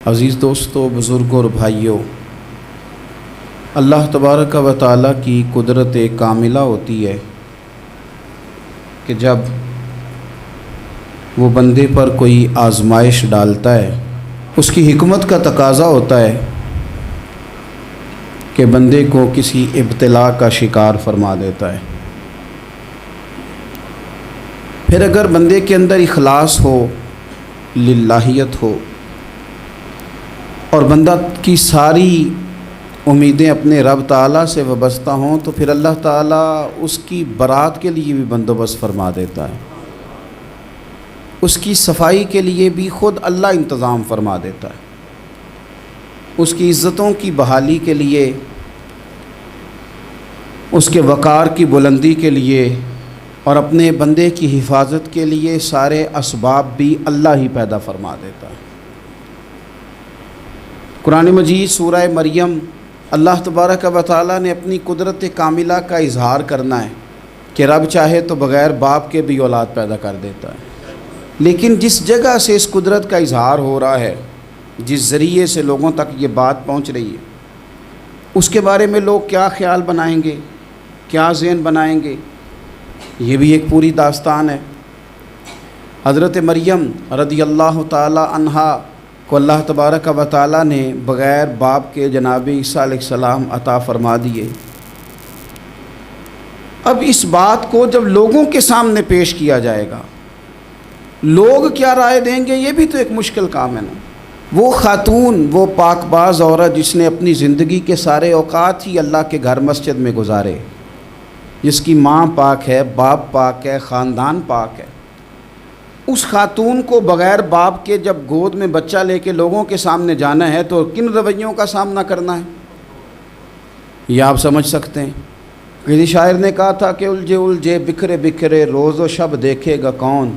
عزیز دوستو، بزرگوں اور بھائیوں، اللہ تبارک و تعالیٰ کی قدرت کاملہ ہوتی ہے کہ جب وہ بندے پر کوئی آزمائش ڈالتا ہے، اس کی حکمت کا تقاضا ہوتا ہے کہ بندے کو کسی ابتلا کا شکار فرما دیتا ہے۔ پھر اگر بندے کے اندر اخلاص ہو، للہیت ہو، اور بندہ کی ساری امیدیں اپنے رب تعالیٰ سے وابستہ ہوں، تو پھر اللہ تعالیٰ اس کی برات کے لیے بھی بندوبست فرما دیتا ہے، اس کی صفائی کے لیے بھی خود اللہ انتظام فرما دیتا ہے، اس کی عزتوں کی بحالی کے لیے، اس کے وقار کی بلندی کے لیے اور اپنے بندے کی حفاظت کے لیے سارے اسباب بھی اللہ ہی پیدا فرما دیتا ہے۔ قرآن مجید سورہ مریم، اللہ تبارک و تعالیٰ نے اپنی قدرت کاملہ کا اظہار کرنا ہے کہ رب چاہے تو بغیر باپ کے بھی اولاد پیدا کر دیتا ہے، لیکن جس جگہ سے اس قدرت کا اظہار ہو رہا ہے، جس ذریعے سے لوگوں تک یہ بات پہنچ رہی ہے، اس کے بارے میں لوگ کیا خیال بنائیں گے، کیا ذہن بنائیں گے، یہ بھی ایک پوری داستان ہے۔ حضرت مریم رضی اللہ تعالی عنہا کو اللہ تبارک و تعالیٰ نے بغیر باپ کے جناب عیسیٰ علیہ السلام عطا فرما دیے۔ اب اس بات کو جب لوگوں کے سامنے پیش کیا جائے گا، لوگ کیا رائے دیں گے، یہ بھی تو ایک مشکل کام ہے نا۔ وہ خاتون، وہ پاک باز عورت جس نے اپنی زندگی کے سارے اوقات ہی اللہ کے گھر مسجد میں گزارے، جس کی ماں پاک ہے، باپ پاک ہے، خاندان پاک ہے، اس خاتون کو بغیر باپ کے جب گود میں بچہ لے کے لوگوں کے سامنے جانا ہے تو کن رویوں کا سامنا کرنا ہے، یہ آپ سمجھ سکتے ہیں۔ کسی شاعر نے کہا تھا کہ الجھے الجھے بکھرے بکھرے روز و شب دیکھے گا کون،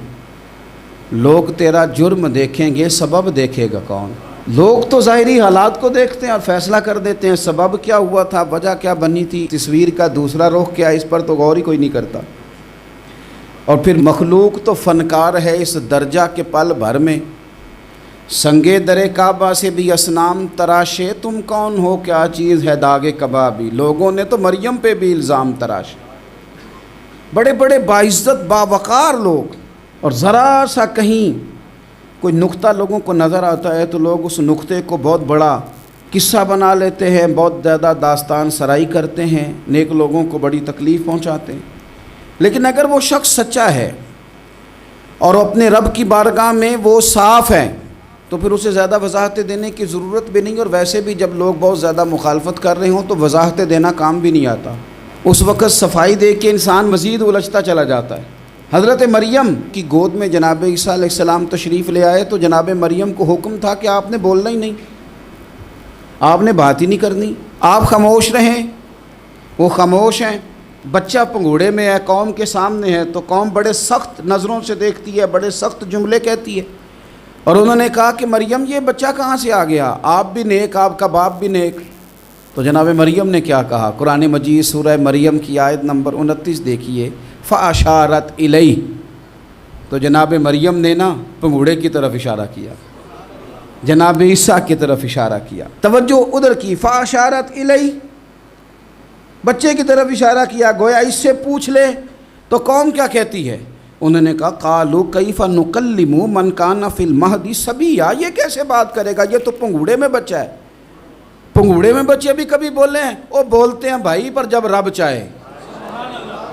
لوگ تیرا جرم دیکھیں گے سبب دیکھے گا کون۔ لوگ تو ظاہری حالات کو دیکھتے ہیں اور فیصلہ کر دیتے ہیں، سبب کیا ہوا تھا، وجہ کیا بنی تھی، تصویر کا دوسرا رخ کیا، اس پر تو غور ہی کوئی نہیں کرتا۔ اور پھر مخلوق تو فنکار ہے اس درجہ کے پل بھر میں، سنگے در کعبہ سے بھی اصنام تراشے، تم کون ہو کیا چیز ہے داغ کبابی۔ لوگوں نے تو مریم پہ بھی الزام تراشے، بڑے بڑے باعزت باوقار لوگ، اور ذرا سا کہیں کوئی نقطہ لوگوں کو نظر آتا ہے تو لوگ اس نقطے کو بہت بڑا قصہ بنا لیتے ہیں، بہت زیادہ داستان سرائی کرتے ہیں، نیک لوگوں کو بڑی تکلیف پہنچاتے ہیں۔ لیکن اگر وہ شخص سچا ہے اور اپنے رب کی بارگاہ میں وہ صاف ہے تو پھر اسے زیادہ وضاحتیں دینے کی ضرورت بھی نہیں، اور ویسے بھی جب لوگ بہت زیادہ مخالفت کر رہے ہوں تو وضاحتیں دینا کام بھی نہیں آتا، اس وقت صفائی دے کے انسان مزید الجھتا چلا جاتا ہے۔ حضرت مریم کی گود میں جناب عیسیٰ علیہ السلام تشریف لے آئے تو جناب مریم کو حکم تھا کہ آپ نے بولنا ہی نہیں، آپ نے بات ہی نہیں کرنی، آپ خاموش رہیں۔ وہ خاموش ہیں، بچہ پنگوڑے میں ہے، قوم کے سامنے ہے، تو قوم بڑے سخت نظروں سے دیکھتی ہے، بڑے سخت جملے کہتی ہے، اور انہوں نے کہا کہ مریم یہ بچہ کہاں سے آ گیا، آپ بھی نیک، آپ کا باپ بھی نیک۔ تو جناب مریم نے کیا کہا، قرآن مجید سورہ مریم کی آیت نمبر 29 دیکھیے، فَأَشَارَتْ إِلَيْهِ، تو جناب مریم نے نا پنگوڑے کی طرف اشارہ کیا، جناب عیسیٰ کی طرف اشارہ کیا، توجہ ادھر کی، فَأَشَارَتْ إِلَيْهِ، بچے کی طرف اشارہ کیا، گویا اس سے پوچھ لے تو قوم کیا کہتی ہے۔ انہوں نے کہا قَالُوا كَيْفَ نُكَلِّمُ مَنْ كَانَ فِي الْمَهْدِ صَبِيًّا، یہ کیسے بات کرے گا، یہ تو پنگوڑے میں بچہ ہے۔ پنگوڑے میں بچے بھی کبھی بولے ہیں، وہ بولتے ہیں بھائی، پر جب رب چاہے،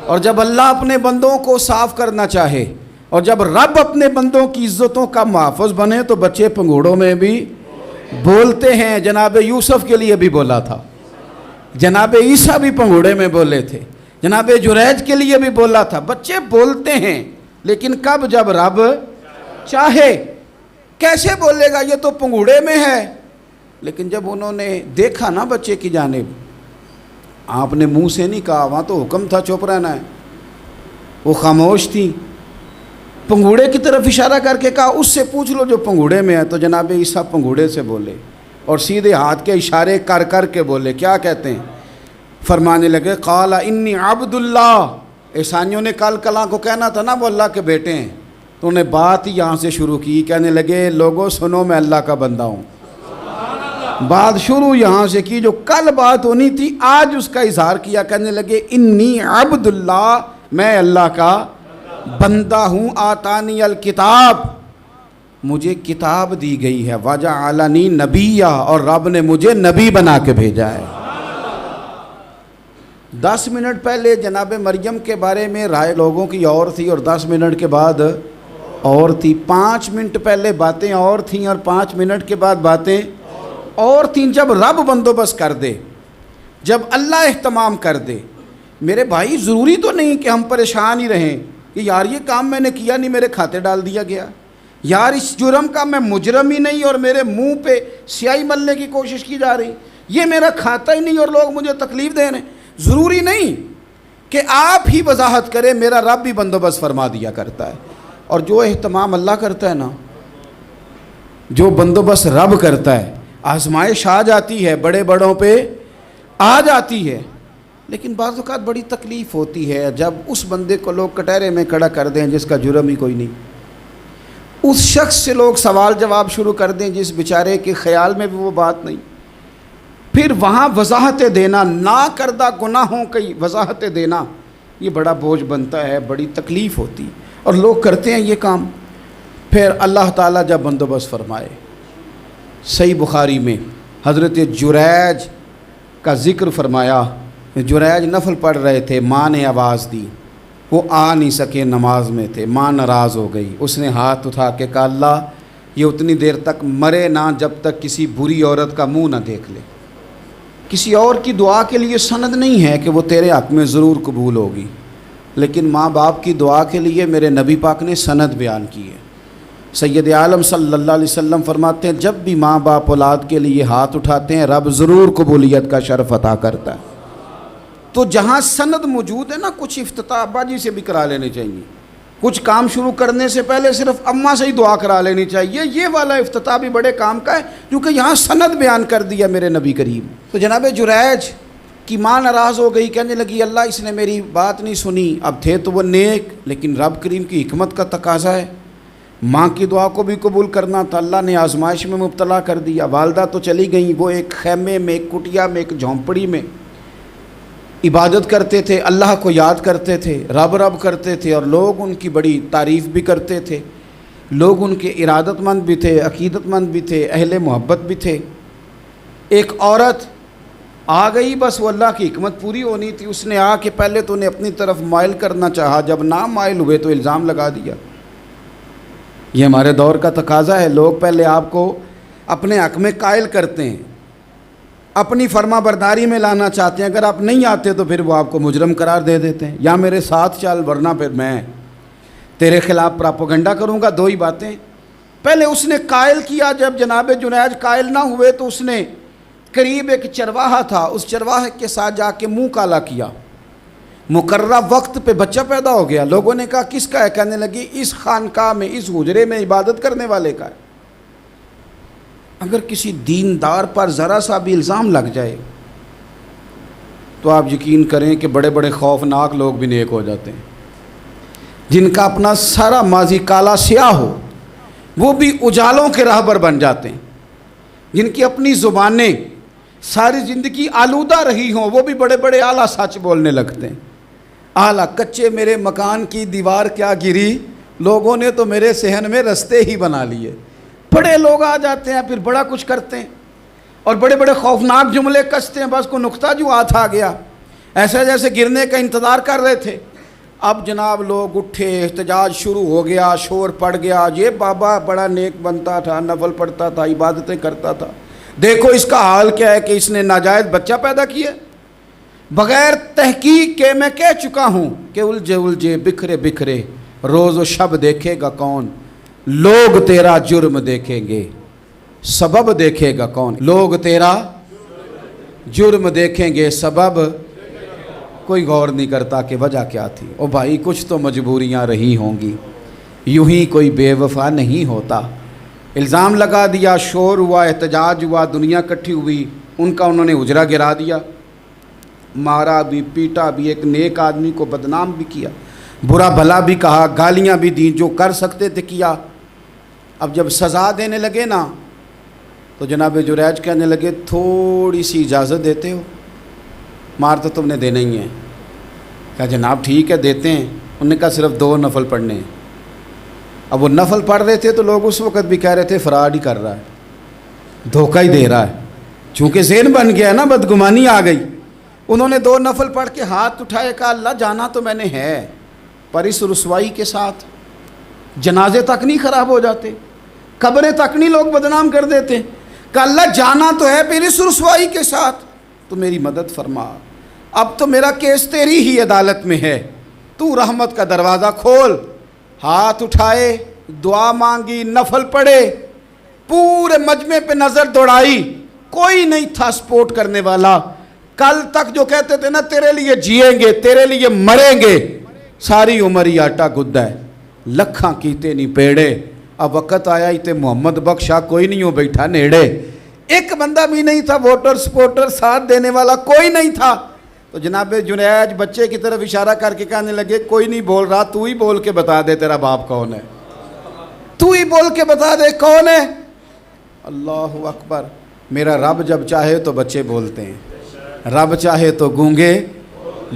اور جب اللہ اپنے بندوں کو صاف کرنا چاہے، اور جب رب اپنے بندوں کی عزتوں کا محافظ بنے تو بچے پنگوڑوں میں بھی بولتے ہیں۔ جناب یوسف کے لیے بھی بولا تھا، جناب عیسیٰ بھی پنگوڑے میں بولے تھے، جناب جریج کے لیے بھی بولا تھا، بچے بولتے ہیں، لیکن کب، جب رب چاہے۔ کیسے بولے گا، یہ تو پنگوڑے میں ہے۔ لیکن جب انہوں نے دیکھا نا بچے کی جانب، آپ نے منہ سے نہیں کہا، وہاں تو حکم تھا چپ رہنا ہے، وہ خاموش تھی، پنگوڑے کی طرف اشارہ کر کے کہا اس سے پوچھ لو جو پنگوڑے میں ہے۔ تو جناب عیسیٰ پنگوڑے سے بولے اور سیدھے ہاتھ کے اشارے کر کر کے بولے، کیا کہتے ہیں، فرمانے لگے قال انی عبد اللہ۔ عیسائیوں نے کل کلاں کو کہنا تھا نا وہ اللہ کے بیٹے ہیں، تو انہیں بات ہی یہاں سے شروع کی، کہنے لگے لوگوں سنو میں اللہ کا بندہ ہوں۔ بات شروع یہاں سے کی، جو کل بات ہونی تھی آج اس کا اظہار کیا، کہنے لگے انی عبد اللہ، میں اللہ کا بندہ ہوں، آتانی الکتاب، مجھے کتاب دی گئی ہے، وجعلنی نبیّا، اور رب نے مجھے نبی بنا کے بھیجا ہے۔ 10 منٹ پہلے جناب مریم کے بارے میں رائے لوگوں کی اور تھی، اور 10 منٹ کے بعد اور تھی۔ 5 منٹ پہلے باتیں اور تھیں، اور 5 منٹ کے بعد باتیں اور تھیں۔ جب رب بندوبست کر دے، جب اللہ اہتمام کر دے، میرے بھائی ضروری تو نہیں کہ ہم پریشان ہی رہیں کہ یار یہ کام میں نے کیا نہیں، میرے کھاتے ڈال دیا گیا، یار اس جرم کا میں مجرم ہی نہیں اور میرے منہ پہ سیاہی ملنے کی کوشش کی جا رہی، یہ میرا کھاتا ہی نہیں اور لوگ مجھے تکلیف دے رہے ہیں۔ ضروری نہیں کہ آپ ہی وضاحت کریں، میرا رب بھی بندوبست فرما دیا کرتا ہے۔ اور جو اہتمام اللہ کرتا ہے نا، جو بندوبست رب کرتا ہے، آزمائش آ جاتی ہے، بڑے بڑوں پہ آ جاتی ہے، لیکن بعض اوقات بڑی تکلیف ہوتی ہے جب اس بندے کو لوگ کٹہرے میں کھڑا کر دیں جس کا جرم ہی کوئی نہیں، اس شخص سے لوگ سوال جواب شروع کر دیں جس بیچارے کے خیال میں بھی وہ بات نہیں، پھر وہاں وضاحتیں دینا، نہ کردہ گناہوں کی وضاحتیں دینا، یہ بڑا بوجھ بنتا ہے، بڑی تکلیف ہوتی، اور لوگ کرتے ہیں یہ کام۔ پھر اللہ تعالیٰ جب بندوبست فرمائے، صحیح بخاری میں حضرت جریج کا ذکر فرمایا، جریج نفل پڑھ رہے تھے، ماں نے آواز دی، وہ آ نہیں سکے، نماز میں تھے، ماں ناراض ہو گئی، اس نے ہاتھ اٹھا کے کہا اللہ یہ اتنی دیر تک مرے نہ جب تک کسی بری عورت کا منہ نہ دیکھ لے۔ کسی اور کی دعا کے لیے سند نہیں ہے کہ وہ تیرے حق میں ضرور قبول ہوگی، لیکن ماں باپ کی دعا کے لیے میرے نبی پاک نے سند بیان کی ہے۔ سید عالم صلی اللہ علیہ وسلم فرماتے ہیں جب بھی ماں باپ اولاد کے لیے ہاتھ اٹھاتے ہیں رب ضرور قبولیت کا شرف عطا کرتا ہے۔ تو جہاں سند موجود ہے نا، کچھ افتتاح ابا جی سے بھی کرا لینے چاہیے، کچھ کام شروع کرنے سے پہلے صرف اماں سے ہی دعا کرا لینی چاہیے، یہ والا افتتاح بھی بڑے کام کا ہے کیونکہ یہاں سند بیان کر دیا میرے نبی کریم۔ تو جناب جریج کی ماں ناراض ہو گئی، کہنے لگی اللہ اس نے میری بات نہیں سنی، اب تھے تو وہ نیک، لیکن رب کریم کی حکمت کا تقاضا ہے، ماں کی دعا کو بھی قبول کرنا تھا، اللہ نے آزمائش میں مبتلا کر دیا۔ والدہ تو چلی گئیں، وہ ایک خیمے میں، ایک کٹیا میں، ایک جھونپڑی میں عبادت کرتے تھے، اللہ کو یاد کرتے تھے، رب رب کرتے تھے، اور لوگ ان کی بڑی تعریف بھی کرتے تھے، لوگ ان کے ارادت مند بھی تھے، عقیدت مند بھی تھے، اہل محبت بھی تھے۔ ایک عورت آ گئی، بس وہ اللہ کی حکمت پوری ہونی تھی، اس نے آ کے پہلے تو انہیں اپنی طرف مائل کرنا چاہا، جب نہ مائل ہوئے تو الزام لگا دیا۔ یہ ہمارے دور کا تقاضا ہے، لوگ پہلے آپ کو اپنے حق میں قائل کرتے ہیں، اپنی فرما برداری میں لانا چاہتے ہیں، اگر آپ نہیں آتے تو پھر وہ آپ کو مجرم قرار دے دیتے ہیں، یا میرے ساتھ چل ورنہ پھر میں تیرے خلاف پراپوگنڈا کروں گا۔ دو ہی باتیں، پہلے اس نے قائل کیا، جب جناب جنید قائل نہ ہوئے تو اس نے قریب ایک چرواہا تھا، اس چرواہے کے ساتھ جا کے منہ کالا کیا، مقررہ وقت پہ بچہ پیدا ہو گیا، لوگوں نے کہا کس کا ہے، کہنے لگی اس خانقاہ میں، اس حجرے میں عبادت کرنے والے کا ہے۔ اگر کسی دیندار پر ذرا سا بھی الزام لگ جائے تو آپ یقین کریں کہ بڑے بڑے خوفناک لوگ بھی نیک ہو جاتے ہیں، جن کا اپنا سارا ماضی کالا سیاہ ہو وہ بھی اجالوں کے راہبر بن جاتے ہیں، جن کی اپنی زبانیں ساری زندگی آلودہ رہی ہوں وہ بھی بڑے بڑے اعلیٰ سچ بولنے لگتے ہیں۔ اعلیٰ کچے میرے مکان کی دیوار کیا گری، لوگوں نے تو میرے صحن میں رستے ہی بنا لیے۔ بڑے لوگ آ جاتے ہیں پھر بڑا کچھ کرتے ہیں اور بڑے بڑے خوفناک جملے کستے ہیں، بس کو نقطہ جو ہاتھ آ گیا ایسے جیسے گرنے کا انتظار کر رہے تھے۔ اب جناب لوگ اٹھے، احتجاج شروع ہو گیا، شور پڑ گیا، یہ بابا بڑا نیک بنتا تھا، نفل پڑھتا تھا، عبادتیں کرتا تھا، دیکھو اس کا حال کیا ہے کہ اس نے ناجائز بچہ پیدا کیا۔ بغیر تحقیق کے میں کہہ چکا ہوں کہ الجھے الجھے بکھرے بکھرے روز و شب دیکھے گا کون، لوگ تیرا جرم دیکھیں گے سبب دیکھے گا کون، لوگ تیرا جرم دیکھیں گے سبب کوئی غور نہیں کرتا کہ وجہ کیا تھی۔ او بھائی کچھ تو مجبوریاں رہی ہوں گی، یوں ہی کوئی بے وفا نہیں ہوتا۔ الزام لگا دیا، شور ہوا، احتجاج ہوا، دنیا اکٹھی ہوئی، ان کا انہوں نے حجرہ گرا دیا، مارا بھی، پیٹا بھی، ایک نیک آدمی کو بدنام بھی کیا، برا بھلا بھی کہا، گالیاں بھی دیں، جو کر سکتے تھے کیا۔ اب جب سزا دینے لگے نا تو جناب جریج کہنے لگے تھوڑی سی اجازت دیتے ہو، مار تو تم نے دینا ہی ہے۔ کہا جناب ٹھیک ہے دیتے ہیں۔ انہوں نے کہا صرف 2 نفل پڑھنے ہیں۔ اب وہ نفل پڑھ رہے تھے تو لوگ اس وقت بھی کہہ رہے تھے فراڈ ہی کر رہا ہے، دھوکہ ہی دے رہا ہے، چونکہ ذہن بن گیا نا، بدگمانی آ گئی۔ انہوں نے 2 نفل پڑھ کے ہاتھ اٹھائے، کہا اللہ جانا تو میں نے ہے، پر اس رسوائی کے ساتھ جنازے تک نہیں خراب ہو جاتے، قبریں تک نہیں لوگ بدنام کر دیتے؟ کہ اللہ جانا تو ہے پھر اس رسوائی کے ساتھ، تو میری مدد فرما، اب تو میرا کیس تیری ہی عدالت میں ہے، تو رحمت کا دروازہ کھول۔ ہاتھ اٹھائے، دعا مانگی، نفل پڑھے، پورے مجمع پہ نظر دوڑائی، کوئی نہیں تھا سپورٹ کرنے والا۔ کل تک جو کہتے تھے نا تیرے لیے جیئیں گے، تیرے لیے مریں گے، ساری عمر ہی آٹا گدہ ہے، لکھاں کیتے نہیں پیڑے، اب وقت آیا ہی تے محمد بخشا کوئی نہیں ہو بیٹھا نیڑے۔ ایک بندہ بھی نہیں تھا ووٹر سپورٹر ساتھ دینے والا، کوئی نہیں تھا۔ تو جناب جنید بچے کی طرف اشارہ کر کے کہنے لگے کوئی نہیں بول رہا، تو ہی بول کے بتا دے تیرا باپ کون ہے، تو ہی بول کے بتا دے کون ہے۔ اللہ اکبر۔ میرا رب جب چاہے تو بچے بولتے ہیں، رب چاہے تو گونگے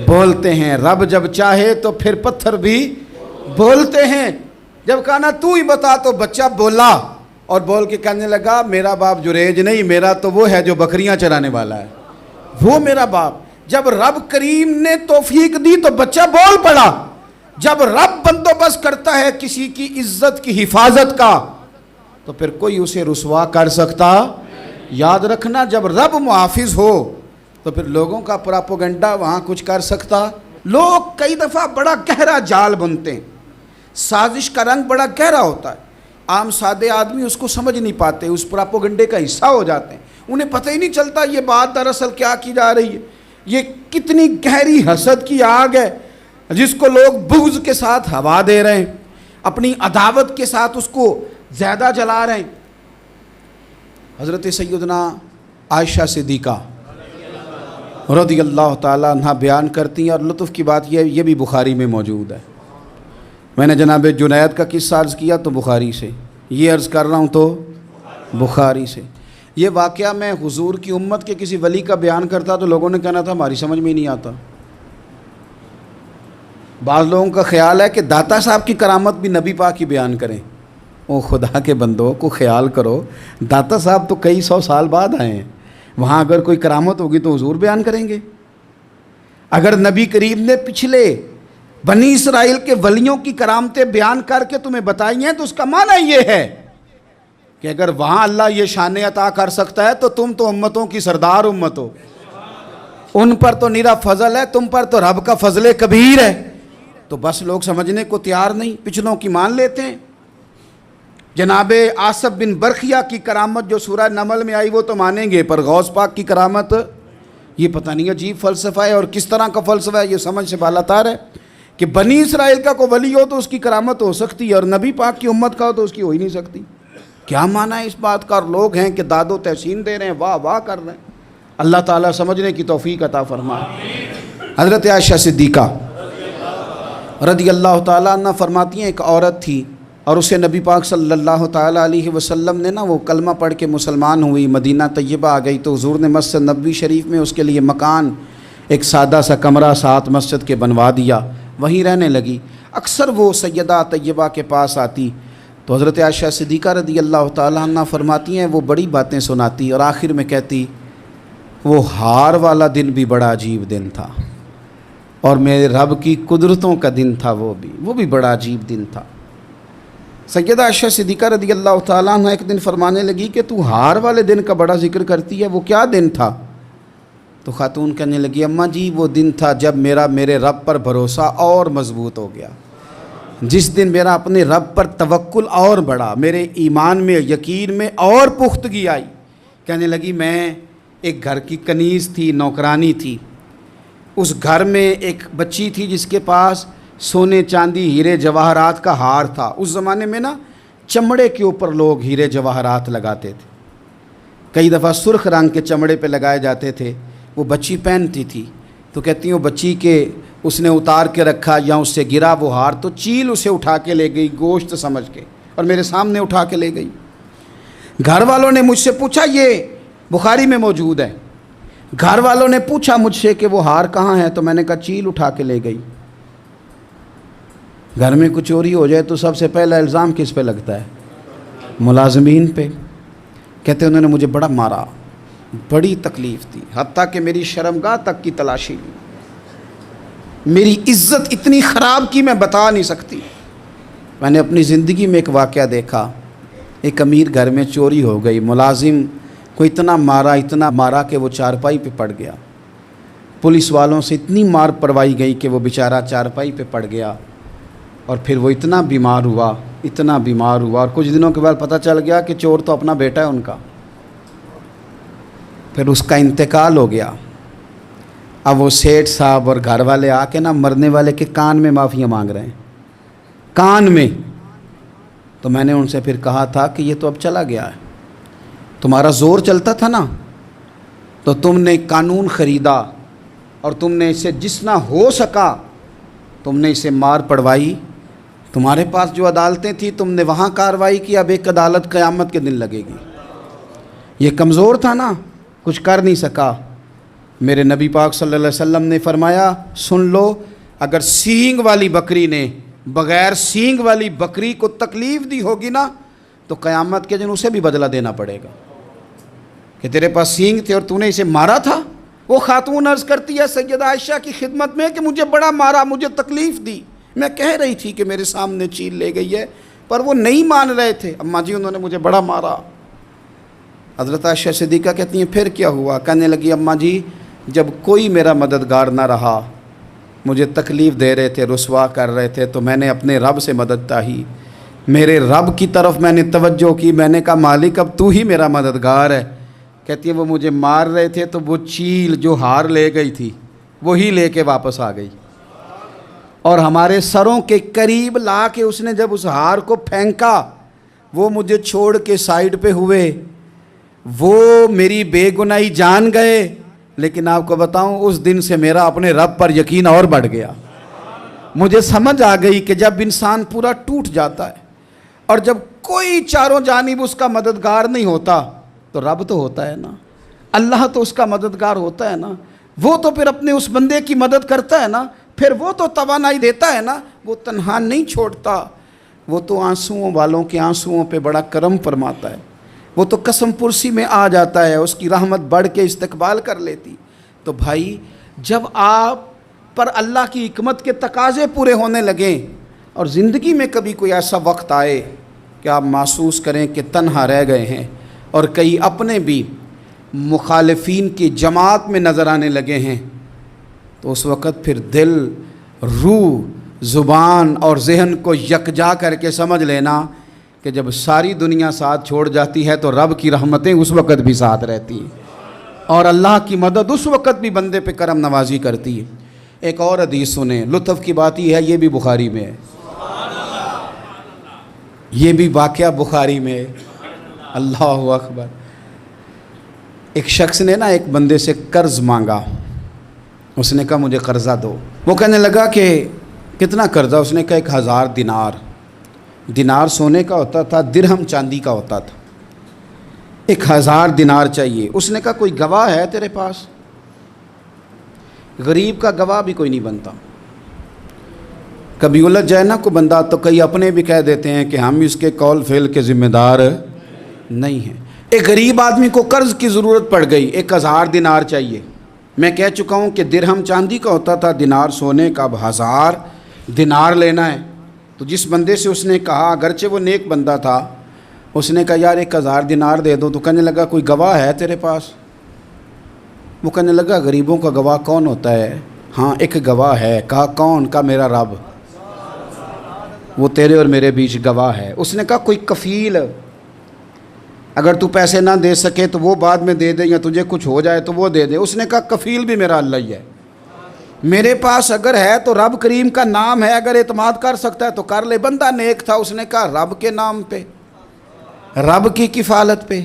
بولتے ہیں، رب جب چاہے تو پھر پتھر بھی بولتے ہیں۔ جب کہا نا تو ہی بتا تو بچہ بولا، اور بول کے کہنے لگا میرا باپ جریج نہیں، میرا تو وہ ہے جو بکریاں چرانے والا ہے، وہ میرا باپ۔ جب رب کریم نے توفیق دی تو بچہ بول پڑا۔ جب رب بندوبست کرتا ہے کسی کی عزت کی حفاظت کا تو پھر کوئی اسے رسوا کر سکتا؟ یاد رکھنا جب رب محافظ ہو تو پھر لوگوں کا پراپوگنڈا وہاں کچھ کر سکتا؟ لوگ کئی دفعہ بڑا گہرا جال بنتے ہیں، سازش کا رنگ بڑا گہرا ہوتا ہے، عام سادے آدمی اس کو سمجھ نہیں پاتے، اس پراپوگنڈے کا حصہ ہو جاتے ہیں، انہیں پتہ ہی نہیں چلتا یہ بات دراصل کیا کی جا رہی ہے۔ یہ کتنی گہری حسد کی آگ ہے جس کو لوگ بغض کے ساتھ ہوا دے رہے ہیں، اپنی عداوت کے ساتھ اس کو زیادہ جلا رہے ہیں۔ حضرت سیدنا عائشہ صدیقہ رضی اللہ تعالیٰ عنہ بیان کرتی ہیں، اور لطف کی بات یہ بھی بخاری میں موجود ہے۔ میں نے جناب جنید کا قصہ عرض کیا تو بخاری سے، یہ عرض کر رہا ہوں تو بخاری سے۔ یہ واقعہ میں حضور کی امت کے کسی ولی کا بیان کرتا تو لوگوں نے کہنا تھا ہماری سمجھ میں ہی نہیں آتا۔ بعض لوگوں کا خیال ہے کہ داتا صاحب کی کرامت بھی نبی پاک کی بیان کریں۔ او خدا کے بندوں کو خیال کرو، داتا صاحب تو کئی 100 سال بعد آئے ہیں، وہاں اگر کوئی کرامت ہوگی تو حضور بیان کریں گے؟ اگر نبی کریم نے پچھلے بنی اسرائیل کے ولیوں کی کرامتیں بیان کر کے تمہیں بتائی ہیں تو اس کا معنی یہ ہے کہ اگر وہاں اللہ یہ شان عطا کر سکتا ہے تو تم تو امتوں کی سردار امت ہو، ان پر تو نیرا فضل ہے، تم پر تو رب کا فضل کبیر ہے۔ تو بس لوگ سمجھنے کو تیار نہیں، پچھلوں کی مان لیتے ہیں۔ جناب آصف بن برخیہ کی کرامت جو سورہ نمل میں آئی وہ تو مانیں گے، پر غوث پاک کی کرامت یہ پتہ نہیں عجیب فلسفہ ہے، اور کس طرح کا فلسفہ ہے یہ سمجھ سے بالاتر ہے کہ بنی اسرائیل کا کوئی ولی ہو تو اس کی کرامت ہو سکتی ہے، اور نبی پاک کی امت کا ہو تو اس کی ہو ہی نہیں سکتی۔ کیا معنی ہے اس بات کا؟ اور لوگ ہیں کہ داد و تحسین دے رہے ہیں، واہ واہ کر رہے ہیں۔ اللہ تعالیٰ سمجھنے کی توفیق عطا فرمائے۔ حضرت عائشہ صدیقہ رضی اللہ تعالیٰ عنہ فرماتی ہیں ایک عورت تھی اور اسے نبی پاک صلی اللہ تعالیٰ علیہ وسلم نے وہ کلمہ پڑھ کے مسلمان ہوئی، مدینہ طیبہ آ گئی تو حضور نے مسجد نبوی شریف میں اس کے لیے مکان، ایک سادہ سا کمرہ ساتھ مسجد کے بنوا دیا، وہیں رہنے لگی۔ اکثر وہ سیدہ طیبہ کے پاس آتی تو حضرت عائشہ صدیقہ رضی اللہ تعالیٰ عنہ فرماتی ہیں وہ بڑی باتیں سناتی اور آخر میں کہتی وہ ہار والا دن بھی بڑا عجیب دن تھا، اور میرے رب کی قدرتوں کا دن تھا، وہ بھی بڑا عجیب دن تھا۔ سیدہ عائشہ صدیقہ رضی اللہ تعالیٰ عنہ ایک دن فرمانے لگی کہ تو ہار والے دن کا بڑا ذکر کرتی ہے، وہ کیا دن تھا؟ تو خاتون کہنے لگی اماں جی وہ دن تھا جب میرے رب پر بھروسہ اور مضبوط ہو گیا، جس دن میرا اپنے رب پر توکل اور بڑھا، میرے ایمان میں یقین میں اور پختگی آئی۔ کہنے لگی میں ایک گھر کی کنیز تھی، نوکرانی تھی، اس گھر میں ایک بچی تھی جس کے پاس سونے چاندی ہیرے جواہرات کا ہار تھا۔ اس زمانے میں چمڑے کے اوپر لوگ ہیرے جواہرات لگاتے تھے، کئی دفعہ سرخ رنگ کے چمڑے پہ لگائے جاتے تھے، وہ بچی پہنتی تھی تو کہتی ہیں وہ بچی کے اس نے اتار کے رکھا یا اس سے گرا وہ ہار تو چیل اسے اٹھا کے لے گئی گوشت سمجھ کے، اور میرے سامنے اٹھا کے لے گئی۔ گھر والوں نے مجھ سے پوچھا، یہ بخاری میں موجود ہے، گھر والوں نے پوچھا مجھ سے کہ وہ ہار کہاں ہے، تو میں نے کہا چیل اٹھا کے لے گئی۔ گھر میں کچھ چوری ہو جائے تو سب سے پہلا الزام کس پہ لگتا ہے؟ ملازمین پہ۔ کہتے انہوں نے مجھے بڑا مارا، بڑی تکلیف دی، حتیٰ کہ میری شرمگاہ تک کی تلاشی لی، میری عزت اتنی خراب کی میں بتا نہیں سکتی۔ میں نے اپنی زندگی میں ایک واقعہ دیکھا، ایک امیر گھر میں چوری ہو گئی، ملازم کو اتنا مارا کہ وہ چارپائی پہ پڑ گیا، پولیس والوں سے اتنی مار پڑوائی گئی کہ وہ بیچارہ چارپائی پہ پڑ گیا، اور پھر وہ اتنا بیمار ہوا اور کچھ دنوں کے بعد پتہ چل گیا کہ چور تو اپنا بیٹا ہے ان کا۔ پھر اس کا انتقال ہو گیا۔ اب وہ سیٹھ صاحب اور گھر والے آ کے مرنے والے کے کان میں معافیاں مانگ رہے ہیں، کان میں۔ تو میں نے ان سے پھر کہا تھا کہ یہ تو اب چلا گیا ہے، تمہارا زور چلتا تھا نا، تو تم نے قانون خریدا اور تم نے اسے جتنا ہو سکا تم نے اسے مار پڑوائی، تمہارے پاس جو عدالتیں تھیں تم نے وہاں کارروائی کی، اب ایک عدالت قیامت کے دن لگے گی۔ یہ کمزور تھا نا، کچھ کر نہیں سکا۔ میرے نبی پاک صلی اللہ علیہ وسلم نے فرمایا، سن لو، اگر سینگ والی بکری نے بغیر سینگ والی بکری کو تکلیف دی ہوگی نا تو قیامت کے دن اسے بھی بدلہ دینا پڑے گا، کہ تیرے پاس سینگ تھے اور تو نے اسے مارا تھا۔ وہ خاتون عرض کرتی ہے سیدہ عائشہ کی خدمت میں کہ مجھے بڑا مارا، مجھے تکلیف دی، میں کہہ رہی تھی کہ میرے سامنے چیل لے گئی ہے، پر وہ نہیں مان رہے تھے، اماں جی انہوں نے مجھے بڑا مارا۔ حضرت عائشہ صدیقہ کہتی ہیں پھر کیا ہوا؟ کہنے لگی اماں جی جب کوئی میرا مددگار نہ رہا، مجھے تکلیف دے رہے تھے، رسوا کر رہے تھے، تو میں نے اپنے رب سے مدد چاہی، میرے رب کی طرف میں نے توجہ کی، میں نے کہا مالک اب تو ہی میرا مددگار ہے۔ کہتی ہے وہ مجھے مار رہے تھے تو وہ چیل جو ہار لے گئی تھی وہی لے کے واپس آ گئی، اور ہمارے سروں کے قریب لا کے اس نے جب اس ہار کو پھینکا، وہ مجھے چھوڑ کے سائیڈ پہ ہوئے، وہ میری بے گناہی جان گئے، لیکن آپ کو بتاؤں اس دن سے میرا اپنے رب پر یقین اور بڑھ گیا۔ مجھے سمجھ آ گئی کہ جب انسان پورا ٹوٹ جاتا ہے اور جب کوئی چاروں جانب اس کا مددگار نہیں ہوتا تو رب تو ہوتا ہے نا، اللہ تو اس کا مددگار ہوتا ہے نا، وہ تو پھر اپنے اس بندے کی مدد کرتا ہے نا، پھر وہ تو توانائی دیتا ہے نا، وہ تنہا نہیں چھوڑتا، وہ تو آنسوؤں والوں کے آنسوؤں پہ بڑا کرم فرماتا ہے، وہ تو قسم پرسی میں آ جاتا ہے، اس کی رحمت بڑھ کے استقبال کر لیتی۔ تو بھائی جب آپ پر اللہ کی حکمت کے تقاضے پورے ہونے لگیں اور زندگی میں کبھی کوئی ایسا وقت آئے کہ آپ محسوس کریں کہ تنہا رہ گئے ہیں اور کئی اپنے بھی مخالفین کی جماعت میں نظر آنے لگے ہیں، تو اس وقت پھر دل، روح، زبان اور ذہن کو یکجا کر کے سمجھ لینا کہ جب ساری دنیا ساتھ چھوڑ جاتی ہے تو رب کی رحمتیں اس وقت بھی ساتھ رہتی ہیں، اور اللہ کی مدد اس وقت بھی بندے پہ کرم نوازی کرتی ہے۔ ایک اور حدیث سنیں، لطف کی بات یہ ہے یہ بھی بخاری میں ہے، یہ بھی واقعہ بخاری میں ہے۔ اللہ اکبر۔ ایک شخص نے ایک بندے سے قرض مانگا، اس نے کہا مجھے قرضہ دو۔ وہ کہنے لگا کہ کتنا قرضہ؟ اس نے کہا 1000 دینار۔ دینار سونے کا ہوتا تھا، درہم چاندی کا ہوتا تھا۔ 1000 دینار چاہیے۔ اس نے کہا کوئی گواہ ہے تیرے پاس؟ غریب کا گواہ بھی کوئی نہیں بنتا، کبھی الجھ جائے نا کوئی بندہ تو کئی اپنے بھی کہہ دیتے ہیں کہ ہم اس کے قول فعل کے ذمہ دار نہیں ہیں۔ ایک غریب آدمی کو قرض کی ضرورت پڑ گئی، 1000 دینار چاہیے۔ میں کہہ چکا ہوں کہ درہم چاندی کا ہوتا تھا، دینار سونے کا، اب 1000 دینار لینا ہے۔ تو جس بندے سے اس نے کہا، اگرچہ وہ نیک بندہ تھا، اس نے کہا یار 1000 دینار دے دو، تو کہنے لگا کوئی گواہ ہے تیرے پاس؟ وہ کہنے لگا غریبوں کا گواہ کون ہوتا ہے؟ ہاں ایک گواہ ہے۔ کہا کون؟ کہا میرا رب، وہ تیرے اور میرے بیچ گواہ ہے۔ اس نے کہا کوئی کفیل، اگر تو پیسے نہ دے سکے تو وہ بعد میں دے دے، یا تجھے کچھ ہو جائے تو وہ دے دے۔ اس نے کہا کفیل بھی میرا اللہ ہی ہے، میرے پاس اگر ہے تو رب کریم کا نام ہے، اگر اعتماد کر سکتا ہے تو کر لے۔ بندہ نیک تھا، اس نے کہا رب کے نام پہ، رب کی کفالت پہ،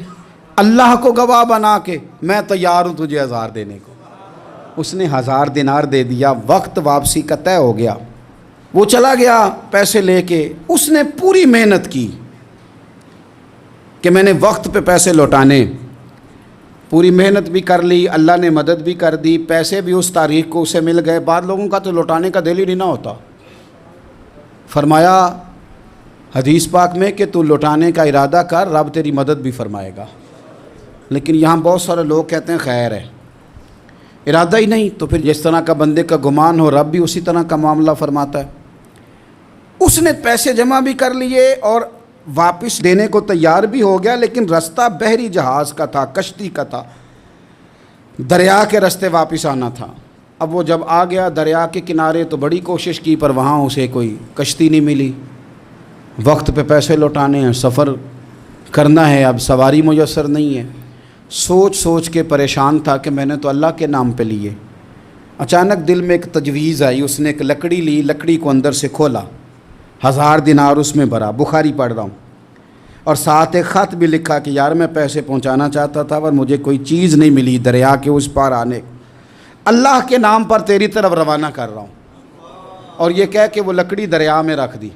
اللہ کو گواہ بنا کے میں تیار ہوں تجھے 1000 دینے کو۔ اس نے 1000 دینار دے دیا، وقت واپسی کا طے ہو گیا، وہ چلا گیا پیسے لے کے۔ اس نے پوری محنت کی کہ میں نے وقت پہ پیسے لوٹانے، پوری محنت بھی کر لی، اللہ نے مدد بھی کر دی، پیسے بھی اس تاریخ کو اسے مل گئے، بعض لوگوں کا تو لوٹانے کا دل ہی نہیں نہ ہوتا۔ فرمایا حدیث پاک میں کہ تو لوٹانے کا ارادہ کر، رب تیری مدد بھی فرمائے گا۔ لیکن یہاں بہت سارے لوگ کہتے ہیں خیر ہے، ارادہ ہی نہیں، تو پھر جس طرح کا بندے کا گمان ہو رب بھی اسی طرح کا معاملہ فرماتا ہے۔ اس نے پیسے جمع بھی کر لیے اور واپس دینے کو تیار بھی ہو گیا، لیکن رستہ بحری جہاز کا تھا، کشتی کا تھا، دریا کے رستے واپس آنا تھا۔ اب وہ جب آ گیا دریا کے کنارے تو بڑی کوشش کی، پر وہاں اسے کوئی کشتی نہیں ملی۔ وقت پہ پیسے لوٹانے ہیں، سفر کرنا ہے، اب سواری میسر نہیں ہے، سوچ سوچ کے پریشان تھا کہ میں نے تو اللہ کے نام پہ لیے۔ اچانک دل میں ایک تجویز آئی، اس نے ایک لکڑی لی، لکڑی کو اندر سے کھولا، 1000 دینار اس میں بھرا، بخاری پڑھ رہا ہوں، اور ساتھ ایک خط بھی لکھا کہ یار میں پیسے پہنچانا چاہتا تھا پر مجھے کوئی چیز نہیں ملی دریا کے اس پار آنے، اللہ کے نام پر تیری طرف روانہ کر رہا ہوں۔ اور یہ کہہ کہ وہ لکڑی دریا میں رکھ دی،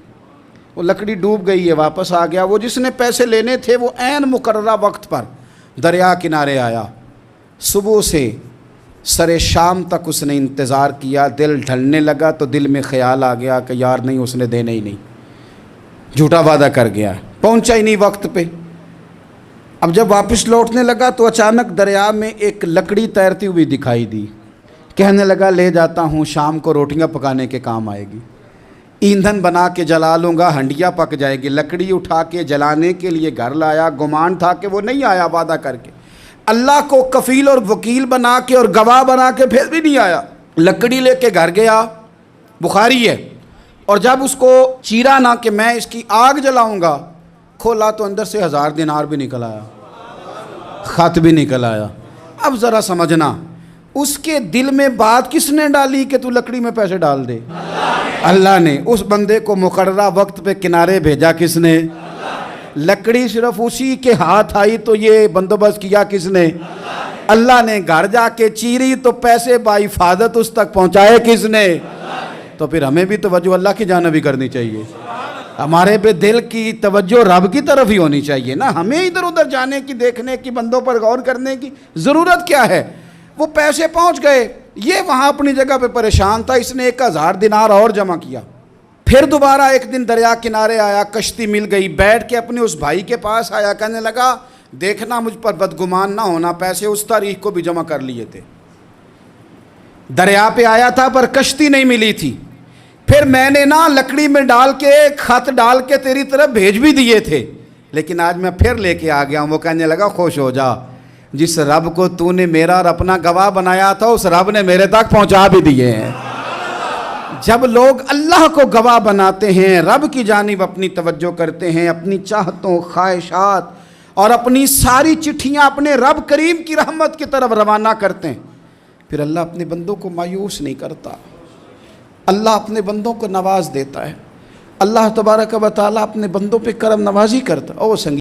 وہ لکڑی ڈوب گئی ہے، واپس آ گیا۔ وہ جس نے پیسے لینے تھے وہ عین مقررہ وقت پر دریا کنارے آیا، صبح سے سر شام تک اس نے انتظار کیا، دل ڈھلنے لگا تو دل میں خیال آ گیا کہ یار نہیں، اس نے دینے ہی نہیں، جھوٹا وعدہ کر گیا، پہنچا ہی نہیں وقت پہ۔ اب جب واپس لوٹنے لگا تو اچانک دریا میں ایک لکڑی تیرتی ہوئی دکھائی دی، کہنے لگا لے جاتا ہوں، شام کو روٹیاں پکانے کے کام آئے گی، ایندھن بنا کے جلا لوں گا، ہنڈیا پک جائے گی۔ لکڑی اٹھا کے جلانے کے لیے گھر لایا، گمان تھا کہ وہ نہیں آیا وعدہ کر کے، اللہ کو کفیل اور وکیل بنا کے اور گواہ بنا کے پھر بھی نہیں آیا۔ لکڑی لے کے گھر گیا، بخاری ہے، اور جب اس کو چیرا نہ کہ میں اس کی آگ جلاؤں گا، کھولا تو اندر سے 1000 دینار بھی نکل آیا، خط بھی نکل آیا۔ اب ذرا سمجھنا، اس کے دل میں بات کس نے ڈالی کہ تو لکڑی میں پیسے ڈال دے؟ اللہ نے۔ اس بندے کو مقررہ وقت پہ کنارے بھیجا کس نے؟ لکڑی صرف اسی کے ہاتھ آئی تو یہ بندوبست کیا کس نے؟ اللہ نے۔ گھر جا کے چیری تو پیسے بحفاظت اس تک پہنچائے کس نے؟ تو پھر ہمیں بھی توجہ اللہ کی جانب بھی کرنی چاہیے، ہمارے پہ دل کی توجہ رب کی طرف ہی ہونی چاہیے نا، ہمیں ادھر ادھر جانے کی، دیکھنے کی، بندوں پر غور کرنے کی ضرورت کیا ہے؟ وہ پیسے پہنچ گئے، یہ وہاں اپنی جگہ پہ پریشان تھا، اس نے 1000 دینار اور جمع کیا۔ پھر دوبارہ ایک دن دریا کنارے آیا، کشتی مل گئی، بیٹھ کے اپنے اس بھائی کے پاس آیا، کہنے لگا دیکھنا مجھ پر بدگمان نہ ہونا، پیسے اس تاریخ کو بھی جمع کر لیے تھے، دریا پہ آیا تھا پر کشتی نہیں ملی تھی، پھر میں نے نا لکڑی میں ڈال کے خط ڈال کے تیری طرف بھیج بھی دیے تھے، لیکن آج میں پھر لے کے آ گیا ہوں۔ وہ کہنے لگا خوش ہو جا، جس رب کو تو نے میرا اور اپنا گواہ بنایا تھا اس رب نے میرے تک پہنچا بھی دیے ہیں۔ جب لوگ اللہ کو گواہ بناتے ہیں، رب کی جانب اپنی توجہ کرتے ہیں، اپنی چاہتوں، خواہشات اور اپنی ساری چٹھیاں اپنے رب کریم کی رحمت کی طرف روانہ کرتے ہیں، پھر اللہ اپنے بندوں کو مایوس نہیں کرتا، اللہ اپنے بندوں کو نواز دیتا ہے، اللہ تبارک و تعالیٰ اپنے بندوں پہ کرم نوازی کرتا ہے۔ او سنگی